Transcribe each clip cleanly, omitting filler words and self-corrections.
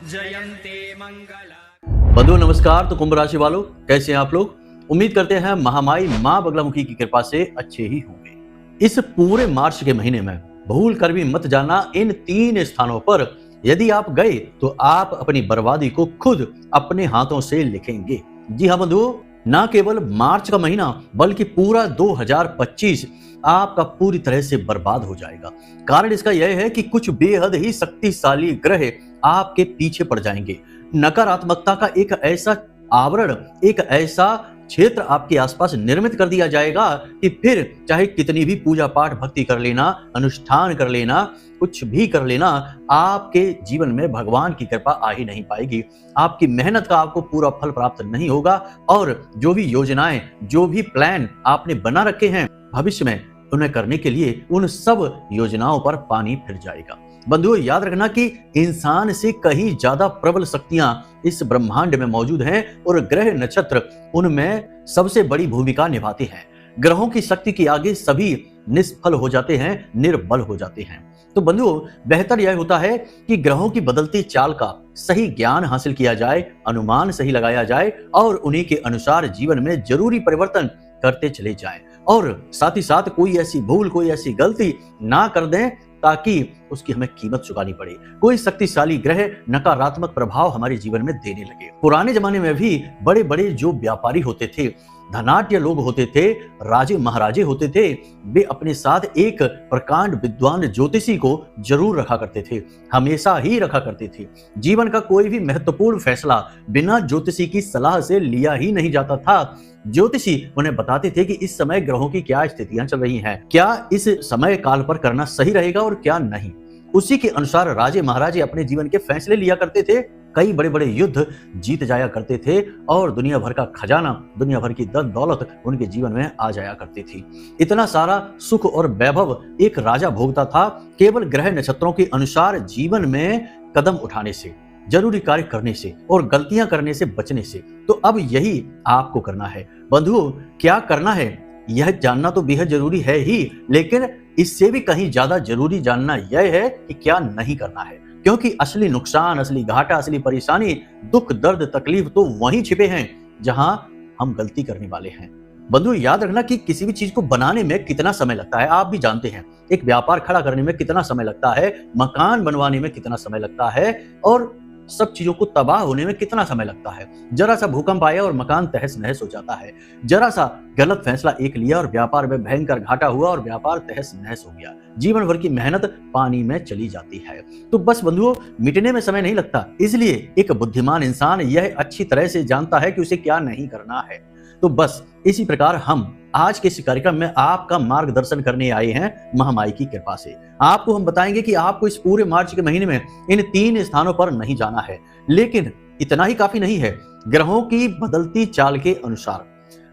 जयन्ते मंगला। बंधु नमस्कार। तो कुंभ राशि वालों, कैसे हैं आप लोग? उम्मीद करते हैं महामाई मां बगलामुखी की कृपा से अच्छे ही होंगे। इस पूरे मार्च के महीने में भूल कर भी मत जाना, इन 3 स्थानों पर यदि आप गए तो आप अपनी बर्बादी को खुद अपने हाथों से लिखेंगे। जी हाँ बंधुओं, न केवल मार्च का महीना बल्कि पूरा 2025 आपका पूरी तरह से बर्बाद हो जाएगा। कारण इसका यह है कि कुछ बेहद ही शक्तिशाली ग्रह आपके पीछे पड़ जाएंगे। नकारात्मकता का एक ऐसा आवरण, एक ऐसा क्षेत्र आपके आसपास निर्मित कर दिया जाएगा कि फिर चाहे कितनी भी पूजा पाठ भक्ति कर लेना, अनुष्ठान कर लेना, कुछ भी कर लेना, आपके जीवन में भगवान की कृपा आ ही नहीं पाएगी। आपकी मेहनत का आपको पूरा फल प्राप्त नहीं होगा और जो भी योजनाएं, जो भी प्लान आपने बना रखे हैं भविष्य में उन्हें करने के लिए, उन सब योजनाओं पर पानी फिर जाएगा। बंधुओं याद रखना कि इंसान से कहीं ज्यादा प्रबल शक्तियां इस ब्रह्मांड में मौजूद हैं और ग्रह नक्षत्र उनमें सबसे बड़ी भूमिका निभाते हैं। ग्रहों की शक्ति के आगे सभी निष्फल हो जाते हैं, निर्बल हो जाते हैं। तो बंधुओं बेहतर यह होता है कि ग्रहों की बदलती चाल का सही ज्ञान हासिल किया जाए, अनुमान सही लगाया जाए और उन्हीं के अनुसार जीवन में जरूरी परिवर्तन करते चले जाएं और साथ ही साथ कोई ऐसी भूल, कोई ऐसी गलती ना कर दें ताकि उसकी हमें कीमत चुकानी पड़े। कोई शक्तिशाली ग्रह नकारात्मक प्रभाव हमारे जीवन में देने लगे। पुराने जमाने में भी बड़े बड़े जो व्यापारी होते थे, धनाढ्य लोग होते थे, राजे महाराजे होते थे, वे अपने साथ एक प्रकांड विद्वान ज्योतिषी को जरूर रखा करते थे, हमेशा ही रखा करते थे। जीवन का कोई भी महत्वपूर्ण फैसला बिना ज्योतिषी की सलाह से लिया ही नहीं जाता था। ज्योतिषी उन्हें बताते थे कि इस समय ग्रहों की क्या स्थितियां चल रही हैं, क्या इस समय काल पर करना सही रहेगा और क्या नहीं। उसी के अनुसार राजे महाराजे अपने जीवन के फैसले लिया करते थे। कई बड़े बड़े युद्ध जीत जाया करते थे और दुनिया भर का खजाना, दुनिया भर की धन दौलत उनके जीवन में आ जाया करती थी। इतना सारा सुख और वैभव एक राजा भोगता था केवल ग्रह नक्षत्रों के अनुसार जीवन में कदम उठाने से, जरूरी कार्य करने से और गलतियां करने से बचने से। तो अब यही आपको करना है। बंधुओं क्या करना है यह जानना तो बेहद जरूरी है ही, लेकिन इससे भी कहीं ज्यादा जरूरी जानना यह है कि क्या नहीं करना है। क्योंकि असली नुकसान, असली घाटा, असली परेशानी, दुख, दर्द, तकलीफ तो वहीं छिपे हैं जहां हम गलती करने वाले हैं। बंधुओं याद रखना कि किसी भी चीज को बनाने में कितना समय लगता है आप भी जानते हैं। एक व्यापार खड़ा करने में कितना समय लगता है, मकान बनवाने में कितना समय लगता है और सब चीजों को तबाह होने में कितना समय लगता है। जरा सा भूकंप आया और मकान तहस नहस हो जाता है। जरा सा गलत फैसला एक लिया और व्यापार में भयंकर घाटा हुआ और व्यापार तहस नहस हो गया। जीवन भर की मेहनत पानी में चली जाती है। तो बस बंधुओं मिटने में समय नहीं लगता, इसलिए एक बुद्धिमान इंसान यह अच्छी तरह से जानता है कि उसे क्या नहीं करना है। तो बस इसी प्रकार हम आज के इस कार्यक्रम में आपका मार्गदर्शन करने आए हैं महामाई की कृपा से। आपको हम बताएंगे कि आपको इस पूरे मार्च के महीने में इन 3 स्थानों पर नहीं जाना है, लेकिन इतना ही काफी नहीं है। ग्रहों की बदलती चाल के अनुसार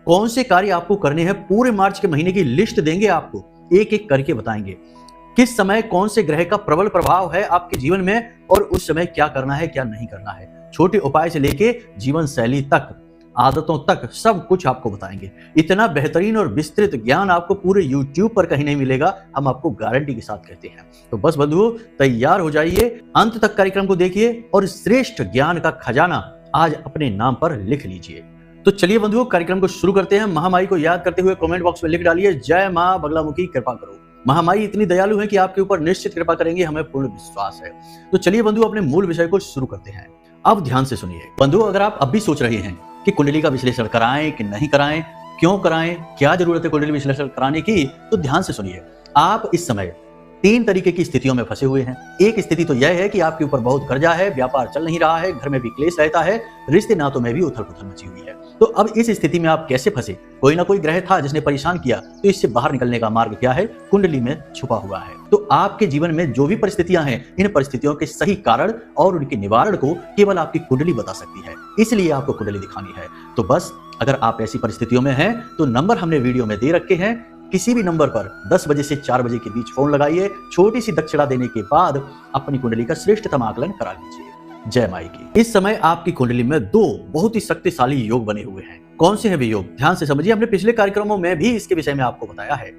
कौन से कार्य आपको करने हैं, पूरे मार्च के महीने की लिस्ट देंगे, आपको एक एक करके बताएंगे किस समय कौन से ग्रह का प्रबल प्रभाव है आपके जीवन में और उस समय क्या करना है क्या नहीं करना है। छोटे उपाय से लेके जीवन शैली तक, आदतों तक सब कुछ आपको बताएंगे। इतना बेहतरीन और विस्तृत ज्ञान आपको पूरे YouTube पर कहीं नहीं मिलेगा, हम आपको गारंटी के साथ कहते हैं। तो बस बंधुओं तैयार हो जाइए, अंत तक कार्यक्रम को देखिए और श्रेष्ठ ज्ञान का खजाना आज अपने नाम पर लिख लीजिए। तो चलिए बंधुओं कार्यक्रम को शुरू करते हैं। महामाई को याद करते हुए कमेंट बॉक्स में लिख डालिए, जय मां बगलामुखी कृपा करो। महामाई इतनी दयालु है कि आपके ऊपर निश्चित कृपा करेंगे, हमें पूर्ण विश्वास है। तो चलिए बंधुओं अपने मूल विषय को शुरू करते हैं। अब ध्यान से सुनिए बंधुओं, अगर आप अब भी सोच रहे हैं कि कुंडली का विश्लेषण कराएं कि नहीं कराएं, क्यों कराएं, क्या जरूरत है कुंडली विश्लेषण कराने की, तो ध्यान से सुनिए। आप इस समय 3 तरीके की स्थितियों में फंसे हुए हैं। एक स्थिति तो यह है कि आपके ऊपर बहुत कर्जा है, व्यापार चल नहीं रहा है, घर में भी क्लेश रहता है, रिश्ते नातों में भी उथल पुथल मची हुई है। तो अब इस स्थिति में आप कैसे फंसे? कोई ना कोई ग्रह था जिसने परेशान किया, तो इससे बाहर निकलने का मार्ग क्या है? कुंडली में छुपा हुआ है। तो आपके जीवन में जो भी परिस्थितियां हैं, इन परिस्थितियों के सही कारण और उनके निवारण को केवल आपकी कुंडली बता सकती है, इसलिए आपको कुंडली दिखानी है। तो बस अगर आप ऐसी परिस्थितियों में हैं तो नंबर हमने वीडियो में दे रखे हैं, किसी भी नंबर पर 10 बजे से 4 बजे के बीच फोन लगाइए। छोटी सी दक्षिणा देने के बाद अपनी कुंडली का श्रेष्ठतम आकलन करा लीजिए। जय माई की। इस समय आपकी कुंडली में 2 बहुत ही शक्तिशाली योग बने हुए हैं। कौन से हैं वे योग? ध्यान से समझिए, हमने पिछले कार्यक्रमों में भी इसके विषय में आपको बताया है।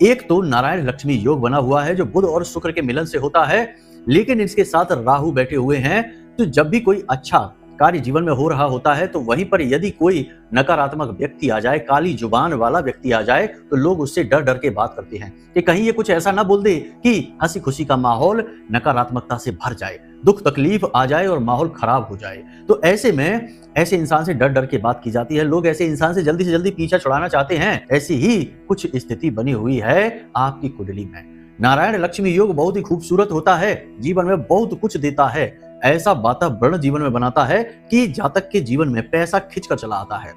एक तो नारायण लक्ष्मी योग बना हुआ है जो बुध और शुक्र के मिलन से होता है, लेकिन इसके साथ राहु बैठे हुए हैं तो जब भी कोई अच्छा कार्य जीवन में हो रहा होता है तो वहीं पर यदि कोई नकारात्मक व्यक्ति आ जाए, काली जुबान वाला व्यक्ति आ जाए, तो लोग उससे डर डर के बात करते हैं कि कहीं ये कुछ ऐसा ना बोल दे कि हंसी खुशी का माहौल नकारात्मकता से भर जाए, दुख तकलीफ आ जाए और माहौल खराब हो जाए। तो ऐसे में ऐसे इंसान से डर डर के बात की जाती है, लोग ऐसे इंसान से जल्दी पीछा छुड़ाना चाहते हैं। ऐसी ही कुछ स्थिति बनी हुई है आपकी कुंडली में। नारायण लक्ष्मी योग बहुत ही खूबसूरत होता है, जीवन में बहुत कुछ देता है, ऐसा वातावरण जीवन में बनाता है कि जातक के जीवन में पैसा खिंच कर चला आता है।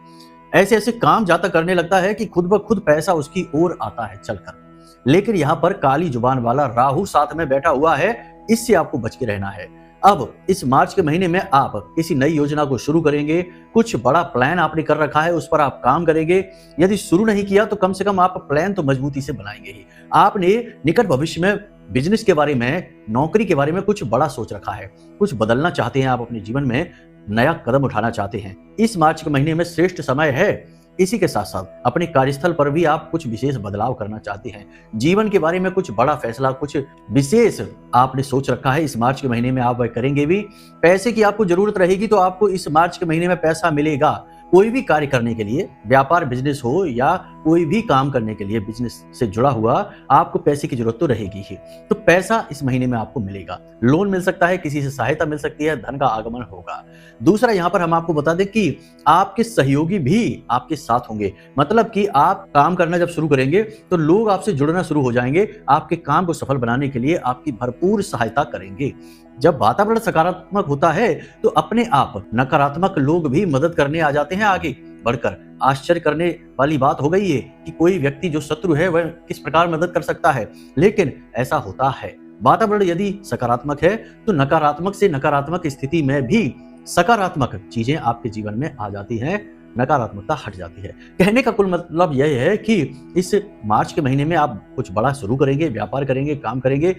ऐसे ऐसे काम जातक करने लगता है कि खुद ब खुद पैसा उसकी ओर आता है चलकर। लेकिन यहाँ पर काली जुबान वाला राहु साथ में बैठा हुआ है, इससे आपको बच के रहना है। अब इस मार्च के महीने में आप किसी नई योजना को शुरू करेंगे, कुछ बड़ा प्लान आपने कर रखा है, उस पर आप काम करेंगे। यदि शुरू नहीं किया तो कम से कम आप प्लान तो मजबूती से बनाएंगे ही। आपने निकट भविष्य में बिजनेस के बारे में, नौकरी के बारे में कुछ बड़ा सोच रखा है, कुछ बदलना चाहते हैं, आप अपने जीवन में नया कदम उठाना चाहते हैं। इस मार्च के महीने में श्रेष्ठ समय है। इसी के साथ साथ अपने कार्यस्थल पर भी आप कुछ विशेष बदलाव करना चाहते हैं, जीवन के बारे में कुछ बड़ा फैसला, कुछ विशेष आपने सोच रखा है, इस मार्च के महीने में आप वह करेंगे भी। पैसे की आपको जरूरत रहेगी तो आपको इस मार्च के महीने में पैसा मिलेगा। कोई भी कार्य करने के लिए, व्यापार बिजनेस हो या कोई भी काम करने के लिए बिजनेस से जुड़ा हुआ, आपको पैसे की जरूरत तो रहेगी ही। तो पैसा इस महीने में आपको मिलेगा, लोन मिल सकता है, किसी से सहायता मिल सकती है, धन का आगमन होगा। दूसरा, यहाँ पर हम आपको बता दें कि आपके सहयोगी भी आपके साथ होंगे। मतलब कि आप काम करना जब शुरू करेंगे तो लोग आपसे जुड़ना शुरू हो जाएंगे, आपके काम को सफल बनाने के लिए आपकी भरपूर सहायता करेंगे। जब वातावरण सकारात्मक होता है तो अपने आप नकारात्मक लोग भी मदद करने आ जाते हैं आगे बढ़कर। आश्चर्य करने वाली बात हो गई है कि कोई व्यक्ति जो शत्रु है वह किस प्रकार मदद कर सकता है, लेकिन ऐसा होता है। वातावरण यदि सकारात्मक है तो नकारात्मक से नकारात्मक स्थिति में भी सकारात्मक चीजें आपके जीवन में आ जाती हैं, नकारात्मकता हट जाती है। कहने का कुल मतलब यह है कि इस मार्च के महीने में आप कुछ बड़ा शुरू करेंगे, व्यापार करेंगे, काम करेंगे,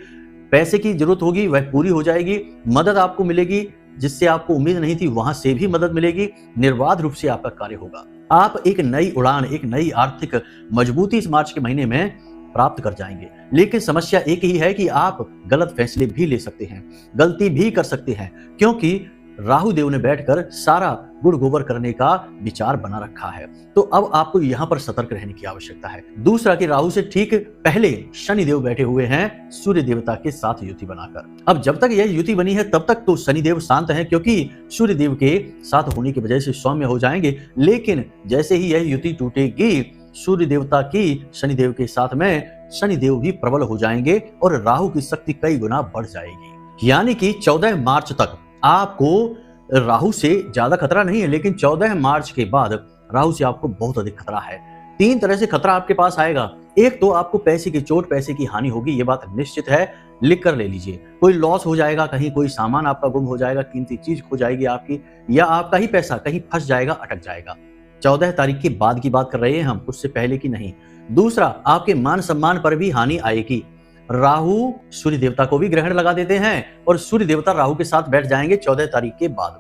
पैसे की जरूरत होगी वह पूरी हो जाएगी, मदद आपको मिलेगी, जिससे आपको उम्मीद नहीं थी वहां से भी मदद मिलेगी, निर्बाध रूप से आपका कार्य होगा। आप एक नई उड़ान, एक नई आर्थिक मजबूती इस मार्च के महीने में प्राप्त कर जाएंगे। लेकिन समस्या एक ही है कि आप गलत फैसले भी ले सकते हैं, गलती भी कर सकते हैं, क्योंकि राहु देव ने बैठकर सारा गुड़ गोबर करने का विचार बना रखा है। तो अब आपको यहाँ पर सतर्क रहने की आवश्यकता है। दूसरा कि राहु से ठीक पहले शनि देव बैठे हुए हैं सूर्य देवता के साथ युति बनाकर। अब जब तक यह युति बनी है तब तक तो शनि देव शांत हैं, क्योंकि सूर्य देव के साथ होने की वजह से सौम्य हो जाएंगे। लेकिन जैसे ही यह युति टूटेगी, सूर्य देवता की शनि देव के साथ में शनि देव भी प्रबल हो जाएंगे और राहु की शक्ति कई गुना बढ़ जाएगी। यानी कि 14 मार्च तक आपको राहु से ज्यादा खतरा नहीं है, लेकिन 14 मार्च के बाद राहु से आपको बहुत अधिक खतरा है। 3 तरह से खतरा आपके पास आएगा। एक तो आपको पैसे की चोट, पैसे की हानि होगी, ये बात निश्चित है, लिख कर ले लीजिए। कोई लॉस हो जाएगा, कहीं कोई सामान आपका गुम हो जाएगा, कीमती चीज खो जाएगी आपकी, या आपका ही पैसा कहीं फंस जाएगा, अटक जाएगा। 14 तारीख के बाद की बात कर रहे हैं हम, उससे पहले की नहीं। दूसरा, आपके मान सम्मान पर भी हानि आएगी। राहु सूर्य देवता को भी ग्रहण लगा देते हैं और सूर्य देवता राहु के साथ बैठ जाएंगे 14 तारीख के बाद,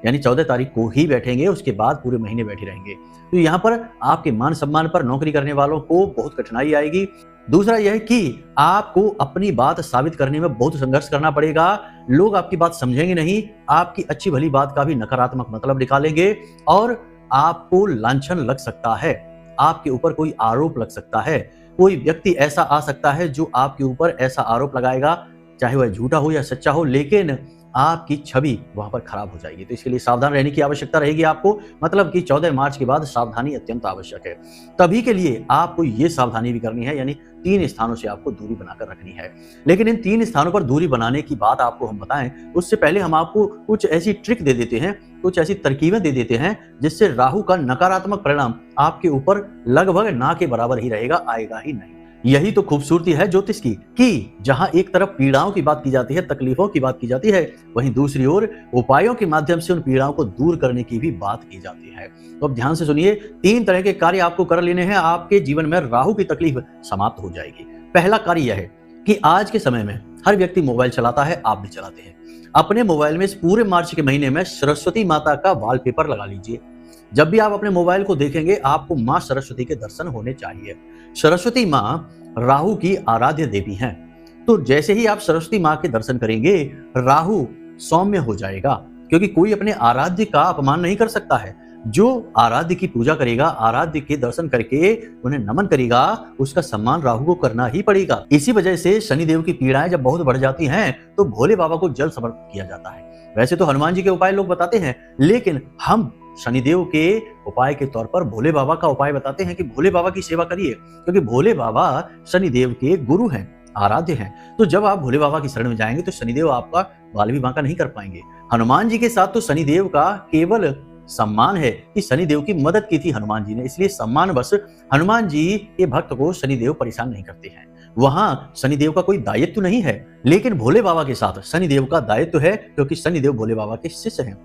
यानी 14 तारीख को ही बैठेंगे, उसके बाद पूरे महीने बैठे रहेंगे। तो यहाँ पर आपके मान सम्मान पर नौकरी करने वालों को बहुत कठिनाई आएगी। दूसरा यह है कि आपको अपनी बात साबित करने में बहुत संघर्ष करना पड़ेगा। लोग आपकी बात समझेंगे नहीं, आपकी अच्छी भली बात का भी नकारात्मक मतलब निकालेंगे और आपको लांछन लग सकता है, आपके ऊपर कोई आरोप लग सकता है। कोई व्यक्ति ऐसा आ सकता है जो आपके ऊपर ऐसा आरोप लगाएगा, चाहे वह झूठा हो या सच्चा हो, लेकिन आपकी छवि वहां पर खराब हो जाएगी। तो इसके लिए सावधान रहने की आवश्यकता रहेगी आपको। मतलब कि 14 मार्च के बाद सावधानी अत्यंत आवश्यक है। तभी के लिए आपको ये सावधानी भी करनी है, यानी 3 स्थानों से आपको दूरी बनाकर रखनी है। लेकिन इन 3 स्थानों पर दूरी बनाने की बात आपको हम बताएं, उससे पहले हम आपको कुछ ऐसी ट्रिक दे देते हैं, कुछ ऐसी तरकीबें दे देते हैं, जिससे राहु का नकारात्मक परिणाम आपके ऊपर लगभग ना के बराबर ही रहेगा, आएगा ही नहीं। यही तो खूबसूरती है ज्योतिष की, कि जहां एक तरफ पीड़ाओं की बात की जाती है, तकलीफों की बात की जाती है, वहीं दूसरी ओर उपायों के माध्यम से उन पीड़ाओं को दूर करने की भी बात की जाती है। तो अब ध्यान से सुनिए, 3 तरह के कार्य आपको कर लेने हैं, आपके जीवन में राहु की तकलीफ समाप्त हो जाएगी। पहला कार्य यह है कि आज के समय में हर व्यक्ति मोबाइल चलाता है, आप भी चलाते हैं। अपने मोबाइल में इस पूरे मार्च के महीने में सरस्वती माता का वॉलपेपर लगा लीजिए। जब भी आप अपने मोबाइल को देखेंगे, आपको मां सरस्वती के दर्शन होने चाहिए। सरस्वती मां राहु की आराध्य देवी हैं। तो जैसे ही आप सरस्वती मां के दर्शन करेंगे, राहु सौम्य हो जाएगा, क्योंकि कोई अपने आराध्य का अपमान नहीं कर सकता है। जो आराध्य की पूजा करेगा, आराध्य के दर्शन करके उन्हें नमन करेगा, उसका सम्मान राहु को करना ही पड़ेगा। इसी वजह से शनिदेव की पीड़ाएं जब बहुत बढ़ जाती हैं तो भोले बाबा को जल समर्पित किया जाता है। वैसे तो हनुमान जी के उपाय लोग बताते हैं, लेकिन हम शनिदेव के उपाय के तौर पर भोले बाबा का उपाय बताते हैं कि भोले बाबा की सेवा करिए, क्योंकि भोले बाबा शनिदेव के गुरु हैं, आराध्य हैं। तो जब आप भोले बाबा की शरण में जाएंगे तो शनिदेव आपका बाल भी बांका नहीं कर पाएंगे। हनुमान जी के साथ तो शनिदेव का केवल सम्मान है कि शनिदेव की मदद की थी हनुमान जी ने, इसलिए सम्मान बस हनुमान जी के भक्त को शनिदेव परेशान नहीं करते हैं। वहां शनिदेव का कोई दायित्व नहीं है, लेकिन भोले बाबा के साथ शनिदेव का दायित्व है, क्योंकि शनिदेव भोले बाबा के शिष्य हैं।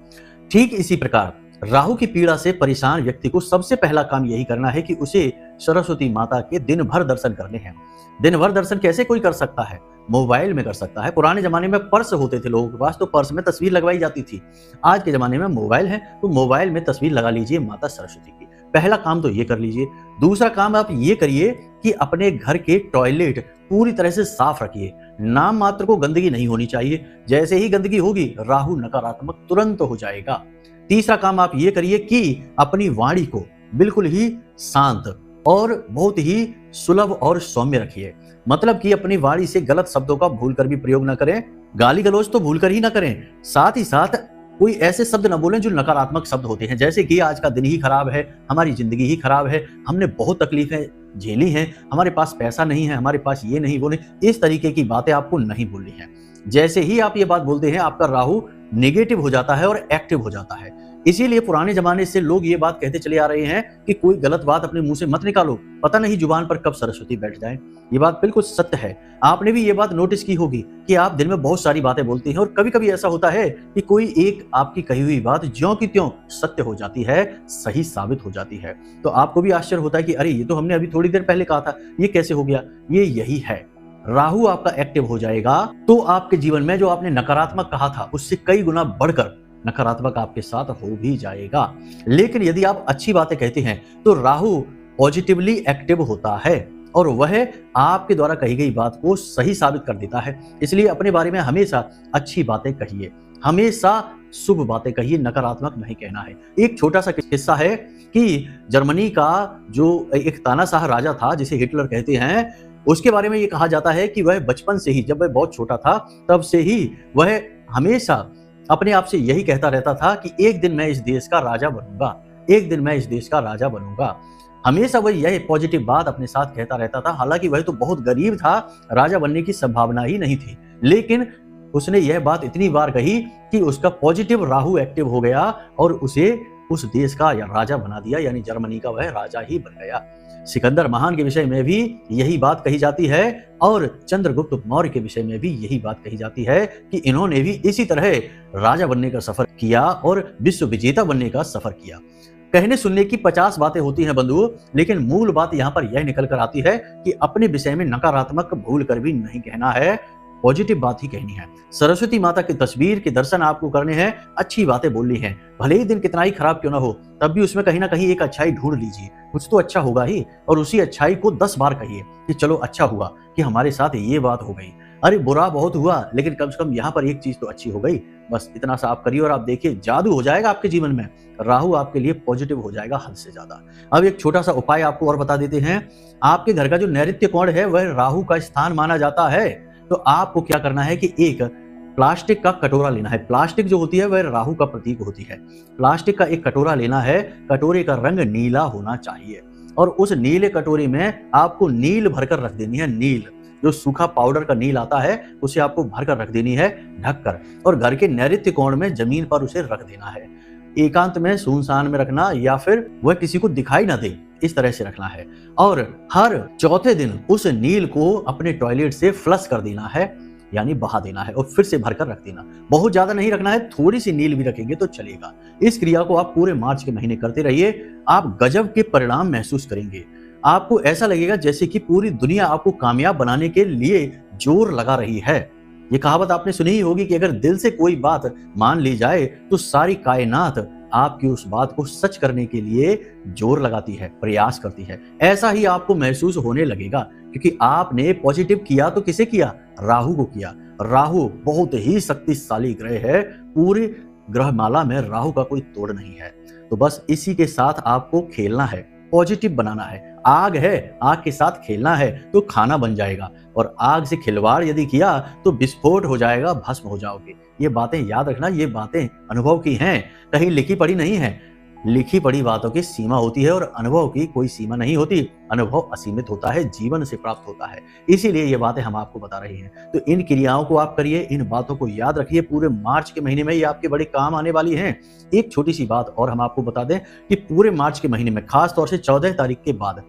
ठीक इसी प्रकार राहु की पीड़ा से परेशान व्यक्ति को सबसे पहला काम यही करना है कि उसे सरस्वती माता के दिन भर दर्शन करने हैं। दिन भर दर्शन कैसे कोई कर सकता है? मोबाइल में कर सकता है। पुराने जमाने में पर्स होते थे लोगों के पास, तो पर्स में तस्वीर लगवाई जाती थी। आज के जमाने में मोबाइल है, तो मोबाइल में तस्वीर लगा लीजिए माता सरस्वती की। पहला काम तो ये कर लीजिए। दूसरा काम आप ये करिए कि अपने घर के टॉयलेट पूरी तरह से साफ रखिए। नाम मात्र को गंदगी नहीं होनी चाहिए। जैसे ही गंदगी होगी, राहु नकारात्मक तुरंत हो जाएगा। तीसरा काम आप ये करिए कि अपनी वाणी को बिल्कुल ही शांत और बहुत ही सुलभ और सौम्य रखिए। मतलब कि अपनी वाणी से गलत शब्दों का भूल कर भी प्रयोग न करें, गाली गलौज तो भूल कर ही ना करें। साथ ही साथ कोई ऐसे शब्द न बोलें जो नकारात्मक शब्द होते हैं, जैसे कि आज का दिन ही खराब है, हमारी जिंदगी ही खराब है, हमने बहुत तकलीफें झेली हैं, हमारे पास पैसा नहीं है, हमारे पास ये नहीं, वो नहीं। इस तरीके की बातें आपको नहीं बोलनी है। जैसे ही आप ये बात बोलते हैं, आपका राहु नेगेटिव हो जाता है और एक्टिव हो जाता है। इसीलिए पुराने जमाने से लोग ये बात कहते चले आ रहे हैं कि कोई गलत बात अपने मुंह से मत निकालो, पता नहीं जुबान पर कब सरस्वती बैठ जाए। ये बात बिल्कुल सत्य है। आपने भी ये बात नोटिस की होगी कि आप दिन में बहुत सारी बातें बोलते हैं, और कभी कभी ऐसा होता है कि कोई एक आपकी कही हुई बात ज्यों की त्यों सत्य हो जाती है, सही साबित हो जाती है। तो आपको भी आश्चर्य होता है कि अरे, ये तो हमने अभी थोड़ी देर पहले कहा था, ये कैसे हो गया? ये यही है। राहु आपका एक्टिव हो जाएगा तो आपके जीवन में जो आपने नकारात्मक कहा था, उससे कई गुना बढ़कर नकारात्मक आपके साथ हो भी जाएगा। लेकिन यदि आप अच्छी बातें कहते हैं तो राहु पॉजिटिवली एक्टिव होता है और वह आपके द्वारा कही गई बात को सही साबित कर देता है। इसलिए अपने बारे में हमेशा अच्छी बातें कहिए, हमेशा शुभ बातें कहिए, नकारात्मक नहीं कहना है। एक छोटा सा किस्सा है कि जर्मनी का जो एक तानाशाह राजा था, जिसे हिटलर कहते हैं, उसके बारे में ये कहा जाता है कि वह बचपन से ही, जब वह बहुत छोटा था, तब से ही वह हमेशा अपने आप से यही कहता रहता था कि एक दिन मैं इस देश का राजा बनूंगा, एक दिन मैं इस देश का राजा बनूंगा। हमेशा वह यह पॉजिटिव बात अपने साथ कहता रहता था। हालांकि वह तो बहुत गरीब था, राजा बनने की संभावना ही नहीं थी, लेकिन उसने यह बात इतनी बार कही कि उसका पॉजिटिव राहु एक्टिव हो गया और उसे उस देश का राजा बना दिया, यानी जर्मनी का वह राजा ही बन गया। सिकंदर महान के विषय में भी यही बात कही जाती है और चंद्रगुप्त मौर्य के विषय में भी यही बात कही जाती है कि इन्होंने भी इसी तरह राजा बनने का सफर किया और विश्व विजेता बनने का सफर किया। कहने सुनने की 50 बातें होती हैं बंधुओं, लेकिन मूल बात यहाँ पर यह निकल कर आती है कि अपने विषय में नकारात्मक भूल कर भी नहीं कहना है, पॉजिटिव बात ही कहनी है। सरस्वती माता की तस्वीर के दर्शन आपको करने हैं, अच्छी बातें बोलनी है। भले ही दिन कितना ही खराब क्यों ना हो, तब भी उसमें कहीं ना कहीं एक अच्छाई ढूंढ लीजिए, कुछ तो अच्छा होगा ही। और उसी अच्छाई को 10 बार कहिए कि चलो अच्छा हुआ कि हमारे साथ ये बात हो गई। अरे बुरा बहुत हुआ, लेकिन कम से कम यहाँ पर एक चीज तो अच्छी हो गई। बस इतना सा आप करिए और आप देखिए जादू हो जाएगा आपके जीवन में। राहु आपके लिए पॉजिटिव हो जाएगा हद से ज्यादा। अब एक छोटा सा उपाय आपको और बता देते हैं। आपके घर का जो नैऋत्य कोण है वह राहु का स्थान माना जाता है। तो आपको क्या करना है कि एक प्लास्टिक का कटोरा लेना है। प्लास्टिक जो होती है वह राहु का प्रतीक होती है। प्लास्टिक का एक कटोरा लेना है, कटोरे का रंग नीला होना चाहिए और उस नीले कटोरे में आपको नील भरकर रख देनी है। नील, जो सूखा पाउडर का नील आता है, उसे आपको भरकर रख देनी है ढककर, और घर के नैऋत्य कोण में जमीन पर उसे रख देना है। एकांत में, सुनसान में रखना, या फिर वह किसी को दिखाई ना दे, इस तरह से रखना है। और हर चौथे दिन उस नील को अपने टॉयलेट से फ्लश कर देना है, यानी बहा देना है, और फिर से भरकर रख देना। बहुत ज्यादा नहीं रखना है, थोड़ी सी नील भी रखेंगे तो चलेगा। इस क्रिया को आप पूरे मार्च के महीने करते रहिए। आप गजब के परिणाम महसूस करेंगे। आपको ऐसा लगेगा जैसे कि पूरी दुनिया आपको कामयाब बनाने के लिए जोर लगा रही है। ये कहावत आपने सुनी ही होगी कि अगर दिल से कोई बात मान ली जाए तो सारी कायनात आपकी उस बात को सच करने के लिए जोर लगाती है, प्रयास करती है। ऐसा ही आपको महसूस होने लगेगा, क्योंकि आपने पॉजिटिव किया तो किसे किया? राहु को किया। राहु बहुत ही शक्तिशाली ग्रह है, पूरी ग्रहमाला में राहु का कोई तोड़ नहीं है। तो बस इसी के साथ आपको खेलना है, पॉजिटिव बनाना है। आग है, आग के साथ खेलना है तो खाना बन जाएगा, और आग से खिलवाड़ यदि किया तो विस्फोट हो जाएगा, भस्म हो जाओगे। ये बातें याद रखना, ये बातें अनुभव की हैं, कहीं लिखी पढ़ी नहीं है। लिखी पढ़ी बातों की सीमा होती है और अनुभव की कोई सीमा नहीं होती। अनुभव असीमित होता है, जीवन से प्राप्त होता है, इसीलिए ये बातें हम आपको बता रहे हैं। तो इन क्रियाओं को आप करिए, इन बातों को याद रखिए, पूरे मार्च के महीने में ये आपके बड़े काम आने वाली हैं। एक छोटी सी बात और हम आपको बता दें कि पूरे मार्च के महीने में, खास तौर से 14 तारीख के बाद,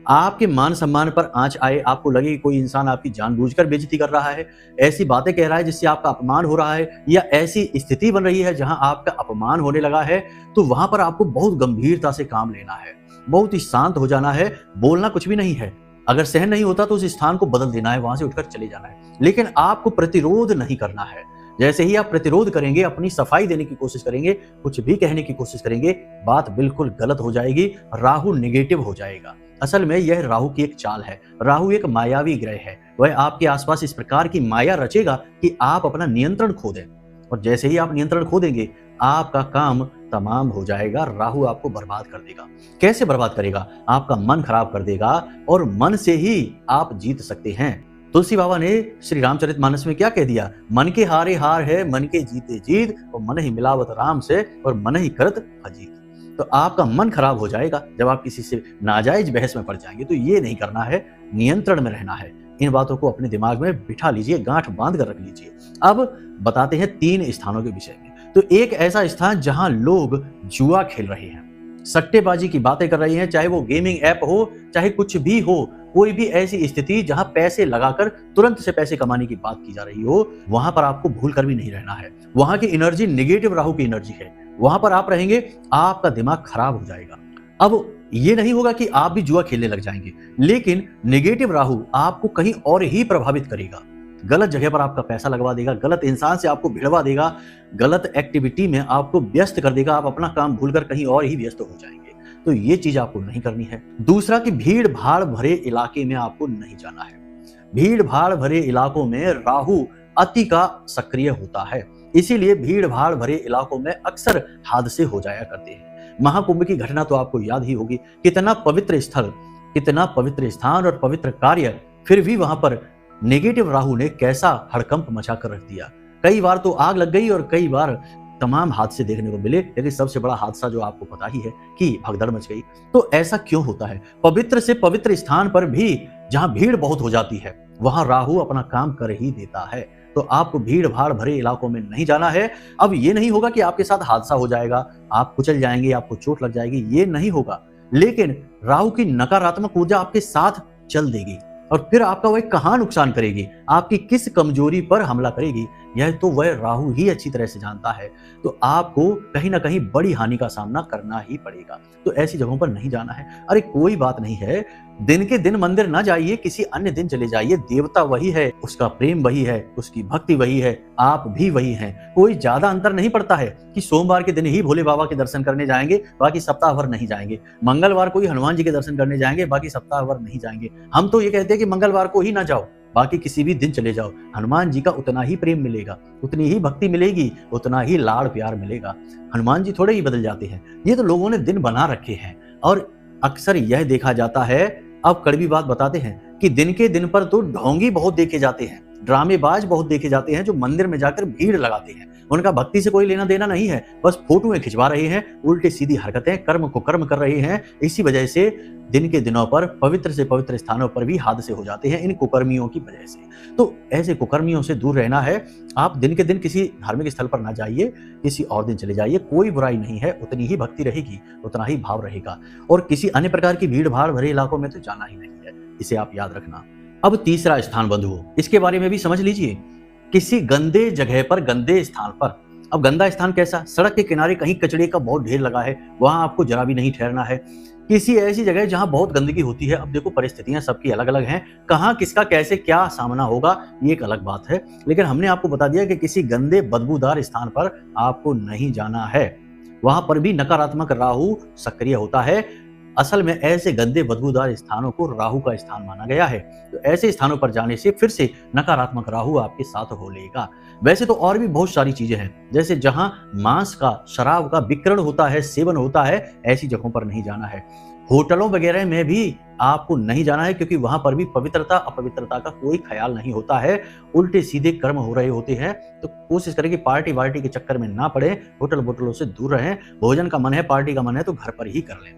आपके मान सम्मान पर आंच आए, आपको लगे कि कोई इंसान आपकी जानबूझकर बेइज्जती कर रहा है, ऐसी बातें कह रहा है जिससे आपका अपमान हो रहा है, या ऐसी स्थिति बन रही है जहां आपका अपमान होने लगा है, तो वहां पर आपको बहुत गंभीरता से काम लेना है, बहुत ही शांत हो जाना है, बोलना कुछ भी नहीं है। अगर सहन नहीं होता तो उस स्थान को बदल देना है, वहां से उठकर चले जाना है, लेकिन आपको प्रतिरोध नहीं करना है। जैसे ही आप प्रतिरोध करेंगे, अपनी सफाई देने की कोशिश करेंगे, कुछ भी कहने की कोशिश करेंगे, बात बिल्कुल गलत हो जाएगी, राहु नेगेटिव हो जाएगा। असल में यह राहु की एक चाल है। राहु एक मायावी ग्रह है, वह आपके आसपास इस प्रकार की माया रचेगा कि आप अपना नियंत्रण खो दें, और जैसे ही आप नियंत्रण खो देंगे, आपका काम तमाम हो जाएगा। राहु आपको बर्बाद कर देगा। कैसे बर्बाद करेगा? आपका मन खराब कर देगा, और मन से ही आप जीत सकते हैं। तुलसी बाबा ने श्री रामचरितमानस में क्या कह दिया? मन के हारे हार है, मन के जीते जीत, और मन ही मिलावत राम से, और मन ही करत अजीत। तो आपका मन खराब हो जाएगा जब आप किसी से नाजायज बहस में पड़ जाएंगे। तो ये नहीं करना है, नियंत्रण में रहना है। इन बातों को अपने दिमाग में बिठा लीजिए, गांठ बांध कर रख लीजिए। अब बताते हैं 3 स्थानों के विषय में। तो एक ऐसा स्थान जहां लोग जुआ खेल रहे हैं, सट्टेबाजी की बातें कर रहे हैं, चाहे वो गेमिंग ऐप हो, चाहे कुछ भी हो, कोई भी ऐसी स्थिति जहां पैसे लगाकर तुरंत से पैसे कमाने की बात की जा रही हो, वहां पर आपको भूल कर भी नहीं रहना है। वहां की एनर्जी नेगेटिव राहु की एनर्जी है, वहां पर आप रहेंगे, आपका दिमाग खराब हो जाएगा। अब ये नहीं होगा कि आप भी जुआ खेलने लग जाएंगे, लेकिन नेगेटिव राहु आपको कहीं और ही प्रभावित करेगा। गलत जगह पर आपका पैसा लगवा देगा, गलत इंसान से आपको भिड़वा देगा, गलत एक्टिविटी में आपको व्यस्त कर देगा, आप अपना काम भूलकर कहीं और ही व्यस्त हो जाएंगे। तो ये चीज आपको नहीं करनी है। दूसरा कि भीड़ भाड़ भरे इलाके में आपको नहीं जाना है। भीड़ भाड़ भरे इलाकों में राहु अति का सक्रिय होता है, इसीलिए भीड़ भाड़ भरे इलाकों में अक्सर हादसे हो जाया करते हैं। महाकुंभ की घटना तो आपको याद ही होगी, कितना पवित्र स्थल, कितना पवित्र स्थान और पवित्र कार्य, फिर भी वहां पर नेगेटिव राहु ने कैसा हड़कंप मचा कर रख दिया। कई बार तो आग लग गई और कई बार तमाम हादसे देखने को मिले, लेकिन सबसे बड़ा हादसा जो आपको पता ही है कि भगदड़ मच गई। तो ऐसा क्यों होता है? पवित्र से पवित्र स्थान पर भी जहां भीड़ बहुत हो जाती है, वहां राहु अपना काम कर ही देता है। तो आपको भीड़ भाड़ भरे इलाकों में नहीं जाना है। अब ये नहीं होगा कि आपके साथ हादसा हो जाएगा, आप कुचल जाएंगे, आपको चोट लग जाएगी, ये नहीं होगा, लेकिन राहु की नकारात्मक ऊर्जा आपके साथ चल देगी, और फिर आपका वह कहां नुकसान करेगी, आपकी किस कमजोरी पर हमला करेगी, यह तो वह राहु ही अच्छी तरह से जानता है। तो आपको कहीं ना कहीं बड़ी हानि का सामना करना ही पड़ेगा। तो ऐसी जगहों पर नहीं जाना है। अरे कोई बात नहीं है, दिन के दिन मंदिर ना जाइए, किसी अन्य दिन चले जाइए। देवता वही है, उसका प्रेम वही है, उसकी भक्ति वही है, आप भी वही हैं। कोई ज्यादा अंतर नहीं पड़ता है कि सोमवार के दिन ही भोले बाबा के दर्शन करने जाएंगे, बाकी सप्ताह भर नहीं जाएंगे। मंगलवार को ही हनुमान जी के दर्शन करने जाएंगे, बाकी सप्ताह भर नहीं जाएंगे। हम तो ये कहते हैं कि मंगलवार को ही ना जाओ, बाकी किसी भी दिन चले जाओ। हनुमान जी का उतना ही प्रेम मिलेगा, उतनी ही भक्ति मिलेगी, उतना ही लाड़ प्यार मिलेगा। हनुमान जी थोड़े ही बदल जाते हैं, ये तो लोगों ने दिन बना रखे हैं। और अक्सर यह देखा जाता है, अब कड़वी बात बताते हैं, कि दिन के दिन पर तो ढोंगी बहुत देखे जाते हैं, ड्रामेबाज बहुत देखे जाते हैं, जो मंदिर में जाकर भीड़ लगाते हैं। उनका भक्ति से कोई लेना देना नहीं है, बस फोटोएं खिंचवा रहे हैं, उल्टी सीधी हरकतें, कर्म को कर्म कर रहे हैं। इसी वजह से दिन के दिनों पर पवित्र से पवित्र स्थानों पर भी हादसे हो जाते हैं, इन कुकर्मियों की वजह से। तो ऐसे कुकर्मियों से दूर रहना है। आप दिन के दिन किसी धार्मिक स्थल पर ना जाइए, किसी और दिन चले जाइए, कोई बुराई नहीं है, उतनी ही भक्ति रहेगी, उतना ही भाव रहेगा। और किसी अन्य प्रकार की भीड़ भाड़ भरे इलाकों में तो जाना ही नहीं है, इसे आप याद रखना। अब तीसरा स्थान बंधुओं, इसके बारे में भी समझ लीजिए। किसी गंदे जगह पर, गंदे स्थान पर। अब गंदा स्थान कैसा? सड़क के किनारे कहीं कचड़े का बहुत ढेर लगा है, वहां आपको जरा भी नहीं ठहरना है। किसी ऐसी जगह जहां बहुत गंदगी होती है, अब देखो परिस्थितियां सबकी अलग अलग हैं, कहां किसका कैसे क्या सामना होगा ये एक अलग बात है, लेकिन हमने आपको बता दिया कि किसी गंदे बदबूदार स्थान पर आपको नहीं जाना है। वहां पर भी नकारात्मक राहु सक्रिय होता है। असल में ऐसे गंदे बदबूदार स्थानों को राहु का स्थान माना गया है। तो ऐसे स्थानों पर जाने से फिर से नकारात्मक राहु आपके साथ हो लेगा। वैसे तो और भी बहुत सारी चीजें हैं, जैसे जहां मांस का, शराब का विक्रय होता है, सेवन होता है, ऐसी जगहों पर नहीं जाना है। होटलों वगैरह में भी आपको नहीं जाना है, क्योंकि वहां पर भी पवित्रता अपवित्रता का कोई ख्याल नहीं होता है, उल्टे सीधे कर्म हो रहे होते हैं। तो कोशिश करें कि पार्टी वार्टी के चक्कर में ना पड़े, होटल वोटलों से दूर रहें। भोजन का मन है, पार्टी का मन है तो घर पर ही कर लें।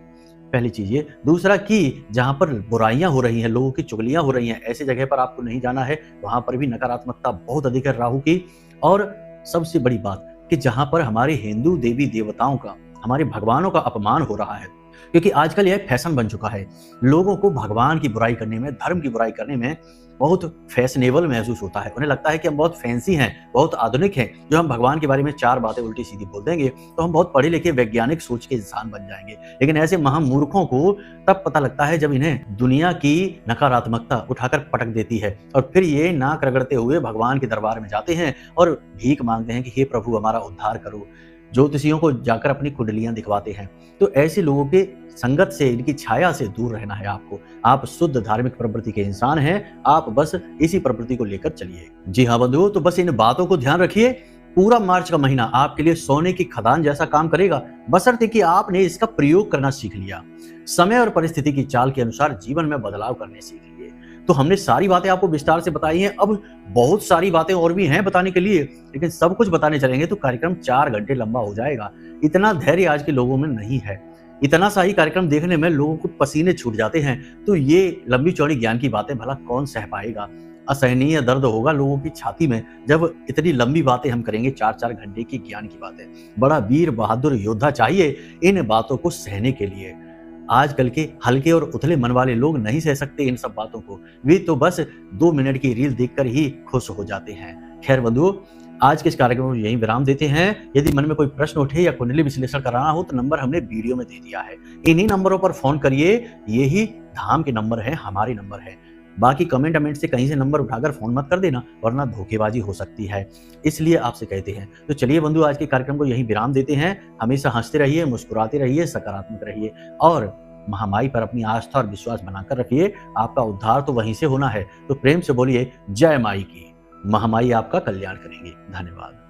पहली चीज ये। दूसरा कि जहां पर बुराइयां हो रही हैं, लोगों की चुगलियां हो रही हैं, ऐसी जगह पर आपको नहीं जाना है। वहां पर भी नकारात्मकता बहुत अधिक है राहु की। और सबसे बड़ी बात कि जहां पर हमारे हिंदू देवी देवताओं का, हमारे भगवानों का अपमान हो रहा है, क्योंकि आजकल यह फैशन बन चुका है। लोगों को भगवान की बुराई करने में, धर्म की बुराई करने में बहुत फैशनेबल महसूस होता है। उन्हें लगता है कि हम बहुत फैंसी हैं, बहुत आधुनिक हैं। जो हम भगवान के बारे में 4 बातें उल्टी सीधी बोल देंगे तो हम बहुत पढ़े लिखे वैज्ञानिक सोच के इंसान बन जाएंगे। लेकिन ऐसे महामूर्खों को तब पता लगता है जब इन्हें दुनिया की नकारात्मकता उठाकर पटक देती है, और फिर ये नाक रगड़ते हुए भगवान के दरबार में जाते हैं और भीख मांगते हैं कि हे प्रभु हमारा उद्धार करो। ज्योतिषियों को जाकर अपनी कुंडलियां दिखवाते हैं। तो ऐसे लोगों के संगत से, इनकी छाया से दूर रहना है आपको। आप शुद्ध धार्मिक प्रवृत्ति के इंसान हैं, आप बस इसी प्रवृत्ति को लेकर चलिए। जी हाँ बंधुओं, तो बस इन बातों को ध्यान रखिए। पूरा मार्च का महीना आपके लिए सोने की खदान जैसा काम करेगा, बशर्ते कि आपने इसका प्रयोग करना सीख लिया। समय और परिस्थिति की चाल के अनुसार जीवन में बदलाव करने सीख लिए। तो हमने सारी बातें आपको विस्तार से बताई हैं। अब बहुत सारी बातें और भी हैं बताने के लिए, लेकिन सब कुछ बताने चलेंगे तो कार्यक्रम 4 घंटे लंबा हो जाएगा। इतना धैर्य आज के लोगों में नहीं है। इतना सा ही कार्यक्रम देखने में लोगों को पसीने छूट जाते हैं। तो ये लंबी चौड़ी ज्ञान की बातें भला कौन सह पाएगा। असहनीय दर्द होगा लोगों की छाती में जब इतनी लंबी बातें हम करेंगे, 4-4 घंटे की ज्ञान की बातें। बड़ा वीर बहादुर योद्धा चाहिए इन बातों को सहने के लिए। आजकल के हल्के और उथले मन वाले लोग नहीं सह सकते इन सब बातों को। वे तो बस 2 मिनट की रील देखकर ही खुश हो जाते हैं। खैर बंधुओं, आज के इस कार्यक्रम को यहीं विराम देते हैं। यदि मन में कोई प्रश्न उठे या कुंडली विश्लेषण कराना हो तो नंबर हमने वीडियो में दे दिया है। इन्हीं नंबरों पर फोन करिए। यही धाम के नंबर है, हमारे नंबर है। बाकी कमेंट से कहीं से नंबर उठाकर फोन मत कर देना, वरना धोखेबाजी हो सकती है, इसलिए आपसे कहते हैं। तो चलिए बंधु, आज के कार्यक्रम को यहीं विराम देते हैं। हमेशा हंसते रहिए, मुस्कुराते रहिए, सकारात्मक रहिए और महामाई पर अपनी आस्था और विश्वास बनाकर रखिए। आपका उद्धार तो वहीं से होना है। तो प्रेम से बोलिए जय माई की। महामाई आपका कल्याण करेंगे। धन्यवाद।